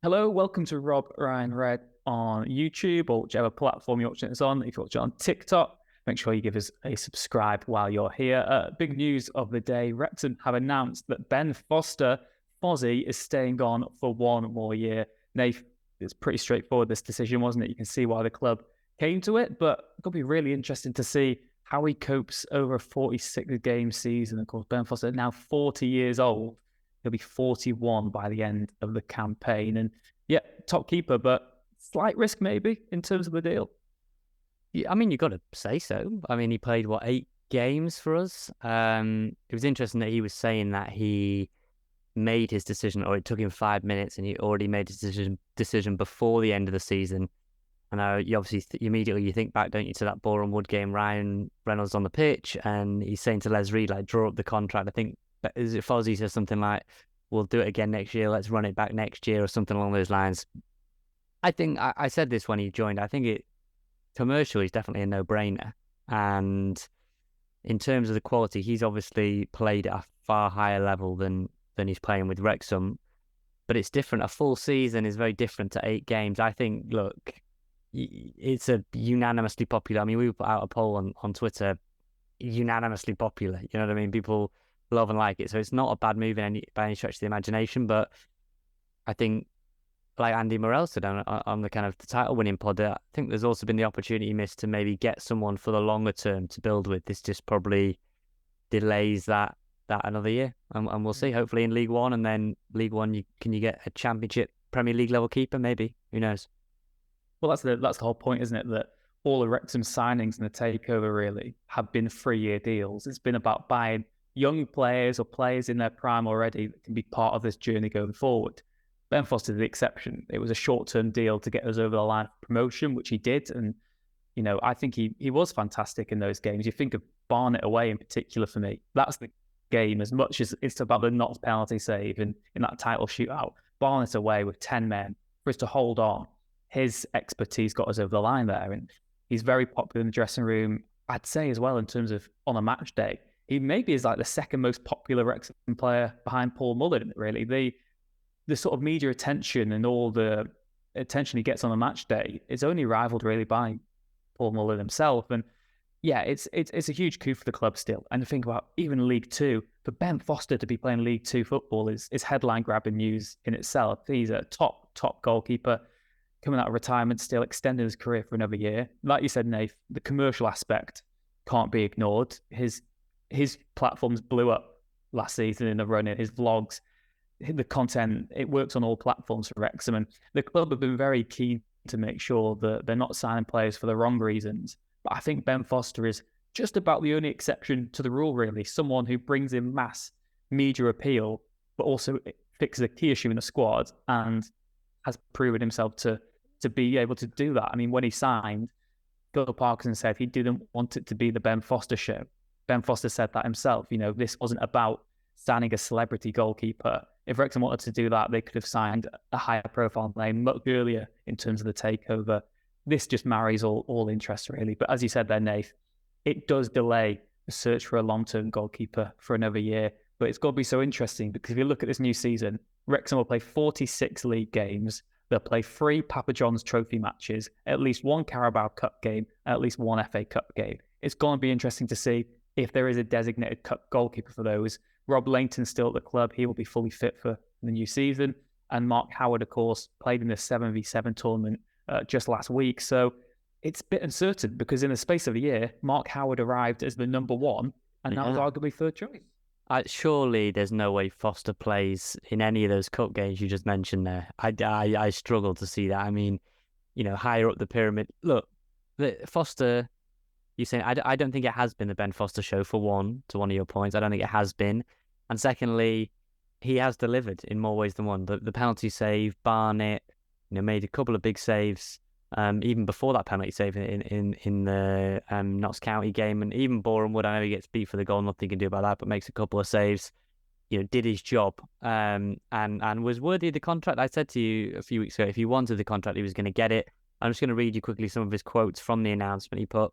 Hello, welcome to Rob Ryan Red on YouTube or whichever platform you're watching this on. If you're watching on TikTok, make sure you give us a subscribe while you're here. Big news of the day, Wrexham have announced that Ben Foster, Fozzie, is staying on for one more year. Nath, it's pretty straightforward, this decision, wasn't it? You can see why the club came to it, but it's going to be really interesting to see how he copes over a 46-game season. Of course, Ben Foster, now 40 years old. He'll be 41 by the end of the campaign. And yeah, top keeper, but slight risk maybe in terms of the deal. Yeah, I mean, you've got to say so. I mean, he played, 8 games for us? It was interesting that he was saying that he made his decision, or it took him 5 minutes, and he already made his decision before the end of the season. And you obviously immediately you think back, don't you, to that Boreham Wood game, Ryan Reynolds on the pitch, and he's saying to Les Reed, like, draw up the contract. I think, is it Fozzie says something like, we'll do it again next year, let's run it back next year, or something along those lines. I think I said this when he joined. I think it commercially is definitely a no-brainer. And in terms of the quality, he's obviously played at a far higher level than he's playing with Wrexham. But it's different. A full season is very different to 8 games. I think, look, it's a unanimously popular. I mean, we put out a poll on Twitter, unanimously popular. You know what I mean? People love and like it. So it's not a bad move by any stretch of the imagination. But I think, like Andy Morrell said on the kind of the title winning pod, I think there's also been the opportunity missed to maybe get someone for the longer term to build with. This just probably delays that another year, and we'll see. Hopefully in League One, and then League One, can you get a Championship Premier League level keeper? Maybe, who knows? Well, that's the whole point, isn't it? That all the Wrexham signings in the takeover really have been 3-year deals. It's been about buying young players or players in their prime already that can be part of this journey going forward. Ben Foster's the exception. It was a short-term deal to get us over the line for promotion, which he did. And, I think he was fantastic in those games. You think of Barnet away in particular for me. That's the game as much as it's about the not penalty save in that title shootout. Barnet away with 10 men for us to hold on. His expertise got us over the line there. And he's very popular in the dressing room, I'd say as well, in terms of on a match day. He maybe is like the second most popular Wrexham player behind Paul Mullin, really. The sort of media attention and all the attention he gets on a match day is only rivaled really by Paul Mullin himself. And yeah, it's a huge coup for the club still. And to think about even League Two, for Ben Foster to be playing League Two football is headline grabbing news in itself. He's a top goalkeeper coming out of retirement, still extending his career for another year. Like you said, Nath, the commercial aspect can't be ignored. His platforms blew up last season in the run-in, his vlogs, the content, it works on all platforms for Wrexham. And the club have been very keen to make sure that they're not signing players for the wrong reasons. But I think Ben Foster is just about the only exception to the rule, really. Someone who brings in mass media appeal, but also fixes a key issue in the squad and has proven himself to be able to do that. I mean, when he signed, Phil Parkinson said he didn't want it to be the Ben Foster show. Ben Foster said that himself. This wasn't about signing a celebrity goalkeeper. If Wrexham wanted to do that, they could have signed a higher profile name much earlier in terms of the takeover. This just marries all interests, really. But as you said there, Nath, it does delay the search for a long-term goalkeeper for another year. But it's got to be so interesting because if you look at this new season, Wrexham will play 46 league games. They'll play 3 Papa John's trophy matches, at least 1 Carabao Cup game, at least 1 FA Cup game. It's going to be interesting to see if there is a designated cup goalkeeper for those. Rob Lainton's still at the club. He will be fully fit for the new season. And Mark Howard, of course, played in the 7v7 tournament just last week. So it's a bit uncertain because in the space of a year, Mark Howard arrived as the number 1 and that was arguably third choice. Surely there's no way Foster plays in any of those cup games you just mentioned there. I struggle to see that. I mean, higher up the pyramid. Look, Foster, you're saying, I don't think it has been the Ben Foster show, for one, to one of your points. I don't think it has been. And secondly, he has delivered in more ways than one. The penalty save, Barnet, made a couple of big saves. Even before that penalty save in the Notts County game, and even Boreham Wood, I know he gets beat for the goal, nothing he can do about that, but makes a couple of saves. Did his job, and was worthy of the contract. I said to you a few weeks ago, if he wanted the contract, he was going to get it. I'm just going to read you quickly some of his quotes from the announcement he put.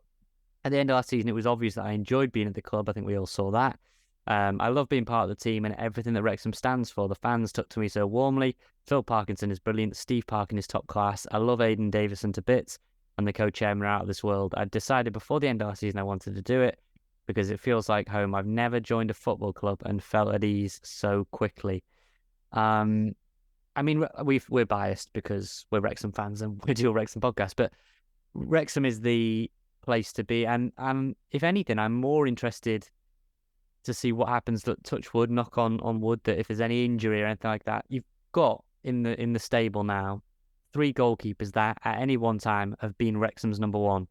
At the end of last season, it was obvious that I enjoyed being at the club. I think we all saw that. I love being part of the team and everything that Wrexham stands for. The fans took to me so warmly. Phil Parkinson is brilliant. Steve Parkin is top class. I love Aidan Davison to bits, and the co-chairman are out of this world. I decided before the end of our season I wanted to do it because it feels like home. I've never joined a football club and felt at ease so quickly. I mean, we're biased because we're Wrexham fans and we do a Wrexham podcast, but Wrexham is the place to be. And if anything, I'm more interested to see what happens. Touch wood, knock on wood, that if there's any injury or anything like that, you've got in the stable now 3 goalkeepers that at any one time have been Wrexham's number one.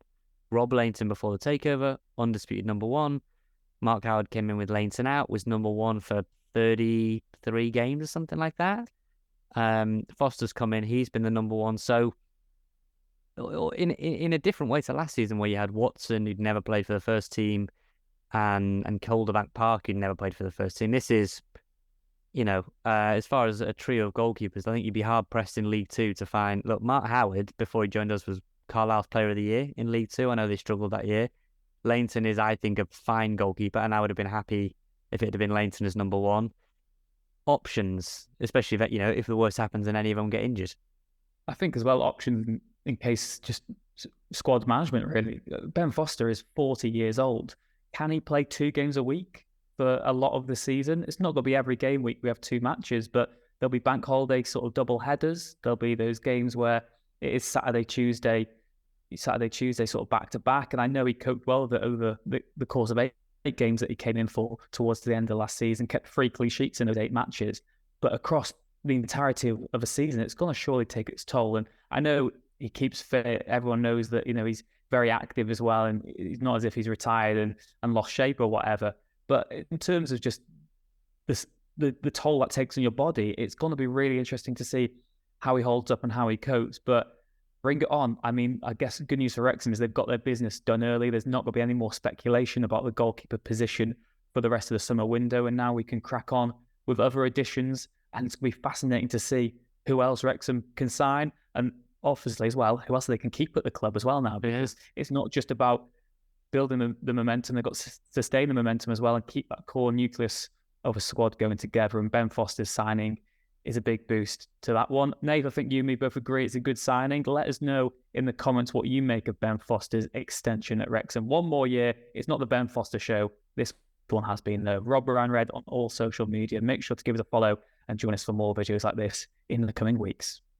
Rob Lainton before the takeover, undisputed number one. Mark Howard came in with Lainton out, was number one for 33 games or something like that. Foster's come in, he's been the number one. So in a different way to last season where you had Watson, who'd never played for the first team, and Calderbank Park, who'd never played for the first team. This is, as far as a trio of goalkeepers, I think you'd be hard-pressed in League Two to find... Look, Mark Howard, before he joined us, was Carlisle's Player of the Year in League Two. I know they struggled that year. Lainton is, I think, a fine goalkeeper, and I would have been happy if it had been Lainton as number one. Options, especially if the worst happens and any of them get injured. I think as well, options in case just squad management, really. Ben Foster is 40 years old. Can he play 2 games a week for a lot of the season? It's not going to be every game week. We have 2 matches, but there'll be bank holiday sort of double headers. There'll be those games where it is Saturday, Tuesday sort of back to back. And I know he coped well with it over the course of 8 games that he came in for towards the end of last season, kept 3 clean sheets in those 8 matches. But across the entirety of a season, it's going to surely take its toll. And I know he keeps fit. Everyone knows that, he's very active as well. And it's not as if he's retired and lost shape or whatever. But in terms of just this, the toll that takes on your body, it's going to be really interesting to see how he holds up and how he copes. But bring it on. I mean, I guess good news for Wrexham is they've got their business done early. There's not going to be any more speculation about the goalkeeper position for the rest of the summer window. And now we can crack on with other additions. And it's going to be fascinating to see who else Wrexham can sign. And obviously as well, who else they can keep at the club as well now. Because it's not just about building the momentum. They've got to sustain the momentum as well and keep that core nucleus of a squad going together. And Ben Foster's signing is a big boost to that one. Nave, I think you and me both agree it's a good signing. Let us know in the comments what you make of Ben Foster's extension at Wrexham. 1 more year. It's not the Ben Foster show. This one has been though. Rob Moran Red on all social media. Make sure to give us a follow and join us for more videos like this in the coming weeks.